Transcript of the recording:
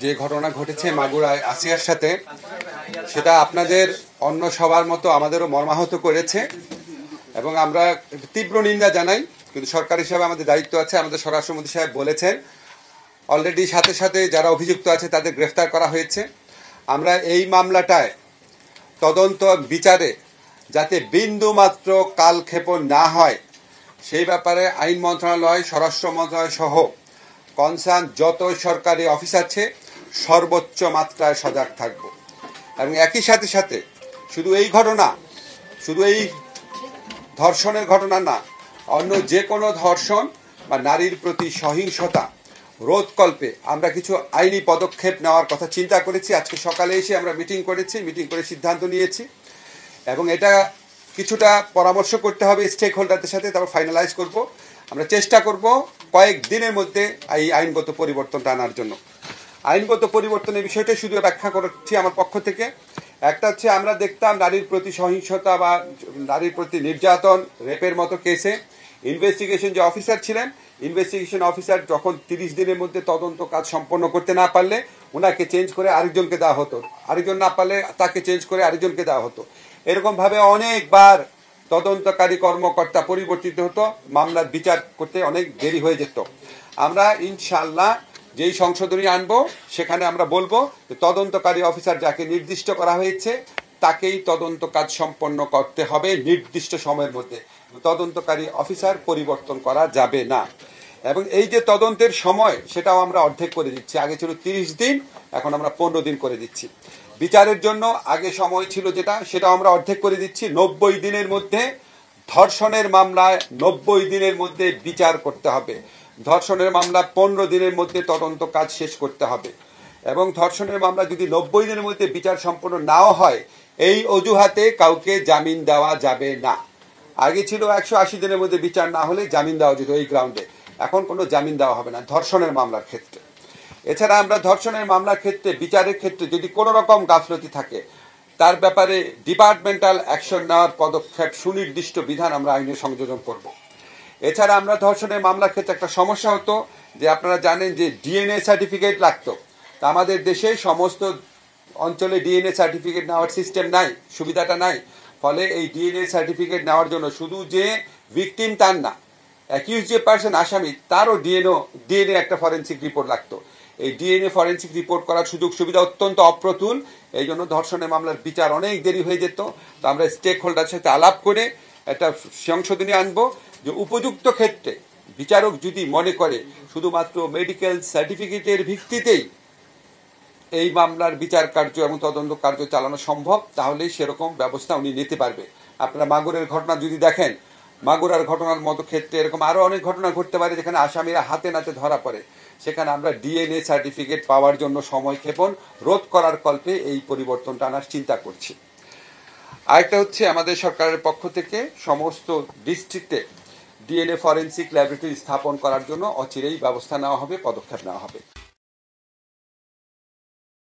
যে ঘটনা ঘটেছে মাগুরায় আসিয়ার সাথে, সেটা আপনাদের অন্য সবার মতো আমাদেরও মর্মাহত করেছে এবং আমরা তীব্র নিন্দা জানাই। কিন্তু সরকার হিসাবে আমাদের দায়িত্ব আছে। আমাদের স্বরাষ্ট্রমন্ত্রী সাহেব বলেছেন অলরেডি সাথে সাথে যারা অভিযুক্ত আছে তাদের গ্রেফতার করা হয়েছে। আমরা এই মামলাটায় তদন্ত বিচারে যাতে বিন্দুমাত্র কালক্ষেপণ না হয় সেই ব্যাপারে আইন মন্ত্রণালয়, স্বরাষ্ট্র মন্ত্রণালয় সহ কনসার্ন যত সরকারি অফিস আছে সর্বোচ্চ মাত্রায় সজাগ থাকব। এবং একই সাথে সাথে শুধু এই ধর্ষণের ঘটনা না, অন্য যে কোনো ধর্ষণ বা নারীর প্রতি সহিংসতা রোধকল্পে আমরা কিছু আইনি পদক্ষেপ নেওয়ার কথা চিন্তা করেছি। আজকে সকালে এসে আমরা মিটিং করে সিদ্ধান্ত নিয়েছি এবং এটা কিছুটা পরামর্শ করতে হবে স্টেক হোল্ডারদের সাথে, তারপর ফাইনালাইজ করব। আমরা চেষ্টা করব কয়েক দিনের মধ্যে এই আইনগত পরিবর্তনটা আনার জন্য। আইনগত পরিবর্তনের বিষয়টা শুধু ব্যাখ্যা করছি আমার পক্ষ থেকে। একটা হচ্ছে, আমরা দেখতাম নারীর প্রতি সহিংসতা বা নারীর প্রতি নির্যাতন, রেপের মতো কেসে ইনভেস্টিগেশন যে অফিসার ছিলেন, ইনভেস্টিগেশন অফিসার যখন 30 দিনের মধ্যে তদন্ত কাজ সম্পন্ন করতে না পারলে ওনাকে চেঞ্জ করে আরেকজনকে দেওয়া হতো, আরেকজন না পারলে তাকে চেঞ্জ করে আরেকজনকে দেওয়া হতো। এরকমভাবে অনেকবার তদন্তকারী কর্মকর্তা পরিবর্তিত হতো, মামলার বিচার করতে অনেক দেরি হয়ে যেত। আমরা ইনশাআল্লাহ যেই সংশোধনী আনবো সেখানে আমরা বলবো যে তদন্তকারী অফিসার যাকে নির্দিষ্ট করা হয়েছে তাকেই তদন্ত কাজ সম্পন্ন করতে হবে নির্দিষ্ট সময়ের মধ্যে। তদন্তকারী অফিসার পরিবর্তন করা যাবে না। এবং এই যে তদন্তের সময় সেটাও আমরা অর্ধেক করে দিচ্ছি। আগে ছিল 30 দিন, এখন আমরা 15 দিন করে দিচ্ছি। বিচারের জন্য আগে সময় ছিল সেটাও আমরা অর্ধেক করে দিচ্ছি। 90 দিনের মধ্যে ধর্ষণের মামলায় 90 দিনের মধ্যে বিচার করতে হবে। ধর্ষণের মামলা 15 দিনের মধ্যে তদন্ত কাজ শেষ করতে হবে। এবং ধর্ষণের মামলা যদি 90 দিনের মধ্যে বিচার সম্পন্ন নাও হয়, এই অজুহাতে কাউকে জামিন দেওয়া যাবে না। আগে ছিল 180 দিনের মধ্যে বিচার না হলে জামিন দেওয়া যেত এই গ্রাউন্ডে, এখন কোনো জামিন দেওয়া হবে না ধর্ষণের মামলার ক্ষেত্রে। এছাড়া আমরা ধর্ষণের মামলার ক্ষেত্রে বিচারের ক্ষেত্রে যদি কোনো রকম গাফলতি থাকে তার ব্যাপারে ডিপার্টমেন্টাল অ্যাকশন নেওয়ার পদক্ষেপ সুনির্দিষ্ট বিধান আমরা আইনে সংযোজন করব। এছাড়া আমরা ধর্ষণের মামলার ক্ষেত্রে একটা সমস্যা হতো যে আপনারা জানেন যে ডিএনএ সার্টিফিকেট লাগতো। তা আমাদের দেশে সমস্ত অঞ্চলে ডিএনএ সার্টিফিকেট নেওয়ার সিস্টেম নাই, সুবিধাটা নাই। ফলে এই ডিএনএ সার্টিফিকেট নেওয়ার জন্য শুধু যে ভিকটিম তার না, অ্যাকিউজ যে পার্সন আসামি তারও ডিএনএ একটা ফরেন্সিক রিপোর্ট লাগতো। এই ডিএনএ ফরেন্সিক রিপোর্ট করার সুযোগ সুবিধা অত্যন্ত অপ্রতুল। এই জন্য ধর্ষণের মামলার বিচার অনেক দেরি হয়ে যেত। তো আমরা স্টেক হোল্ডারের সাথে আলাপ করে একটা সংশোধনী আনবো যে উপযুক্ত ক্ষেত্রে বিচারক যদি মনে করে শুধুমাত্র মেডিকেল সার্টিফিকেটের ভিত্তিতেই এই মামলার বিচার কার্য এবং তদন্ত কার্য চালানো সম্ভব, তাহলেই সেরকম ব্যবস্থা উনি নিতে পারবে। আপনারা মাগুরের ঘটনা যদি দেখেন, মাগুরার ঘটনার মতো ক্ষেত্রে এরকম আরো অনেক ঘটনা ঘটতে পারে যেখানে আসামিরা হাতে নাতে ধরা পড়ে। সেখানে আমরা ডিএনএ সার্টিফিকেট পাওয়ার জন্য সময় ক্ষেপণ রোধ করার কল্পে এই পরিবর্তনটা আনার চিন্তা করছি। আরেকটা হচ্ছে, আমাদের সরকারের পক্ষ থেকে সমস্ত ডিস্ট্রিক্টে ডিএনএ ফরেন্সিক ল্যাবরেটরি স্থাপন করার জন্য অচিরেই ব্যবস্থা নেওয়া হবে, পদক্ষেপ নেওয়া হবে।